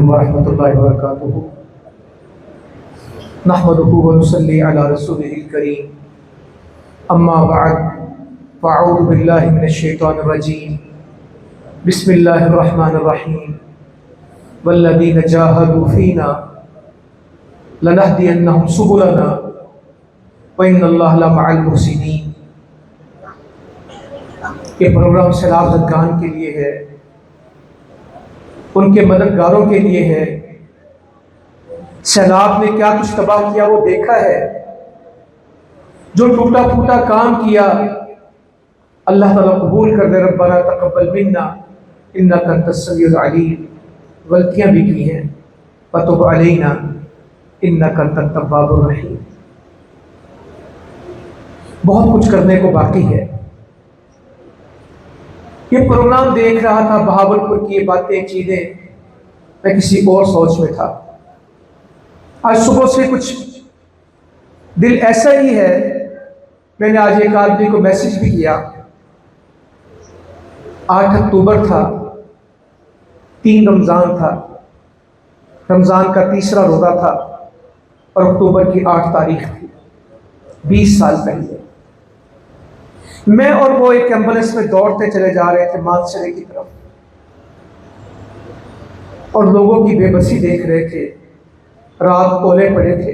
علیکم ورحمۃ اللہ وبرکاتہ۔ نحمدہ ونصلی علی رسولہ الکریم، اما بعد فاعوذ باللہ من الشیطان الرجیم، بسم اللہ الرحمن الرحیم، والذین جاہدوا فینا لنہدینہم سبلنا وان اللہ لمع المحسنین۔ یہ پروگرام سیلاب زدگان کے لیے ہے، ان کے مددگاروں کے لیے ہے۔ سیلاب نے کیا کچھ تباہ کیا وہ دیکھا ہے، جو ٹوٹا پھوٹا کام کیا اللہ تعالیٰ قبول کر دے۔ ربنا تقبل منا انک انت السمیع العلیم، غلطیاں بھی کی ہیں، فتب علینا انک انت التواب الرحیم۔ بہت کچھ کرنے کو باقی ہے۔ یہ پروگرام دیکھ رہا تھا، بہاولپور کی یہ باتیں چیزیں، میں کسی اور سوچ میں تھا۔ آج صبح سے کچھ دل ایسا ہی ہے، میں نے آج ایک آدمی کو میسج بھی کیا۔ 8 اکتوبر تھا، 3 رمضان تھا، رمضان کا تیسرا روزہ تھا اور اکتوبر کی 8 تاریخ تھی، 20 سال پہلے۔ میں اور وہ ایک ایمبولینس میں دوڑتے چلے جا رہے تھے مانسرے کی طرف، اور لوگوں کی بے بسی دیکھ رہے تھے۔ رات اولے پڑے تھے،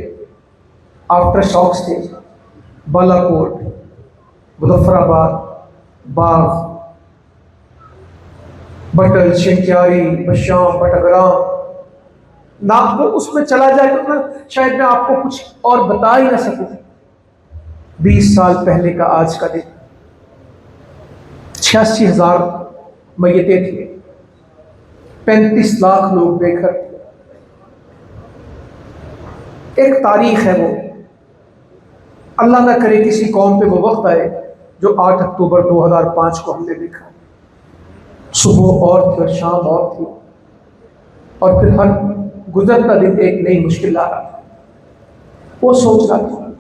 آفٹر شاکس تھے، بالا کوٹ، مظفر آباد، باغ، بٹل، شنکیاری، بشام، بٹگرام، نہ وہ اس میں چلا جائے تو شاید میں آپ کو کچھ اور بتا ہی نہ سکوں۔ 20 سال پہلے کا آج کا دن، 86,000 میتیں تھیں، 35 لاکھ لوگ بے گھر تھے۔ ایک تاریخ ہے وہ، اللہ نہ کرے کسی قوم پہ وہ وقت آئے جو 8 اکتوبر 2005 کو ہم نے دیکھا۔ صبح اور تھی اور شام اور تھی، اور پھر ہر گزرتا دن ایک نئی مشکل آ رہا تھا۔ وہ سوچ رہا تھا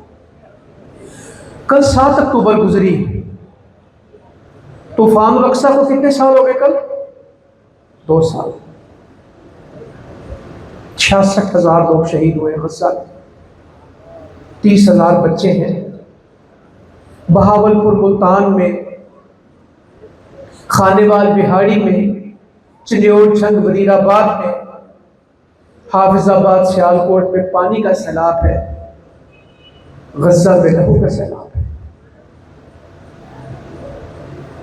کل 7 اکتوبر گزری، طوفان الاقصی کو کتنے سال ہو گئے؟ کل 2 سال۔ 66,000 لوگ شہید ہوئے غزہ میں، 30,000 بچے ہیں۔ بہاولپور، ملتان میں، خانیوال بہاڑی میں، چنیوٹ، جھنگ، وزیر آباد میں، حافظ آباد، سیالکوٹ میں پانی کا سیلاب ہے، غزہ میں لہو کا سیلاب ہے۔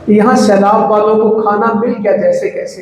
یہاں سیلاب والوں کو کھانا مل گیا جیسے کیسے،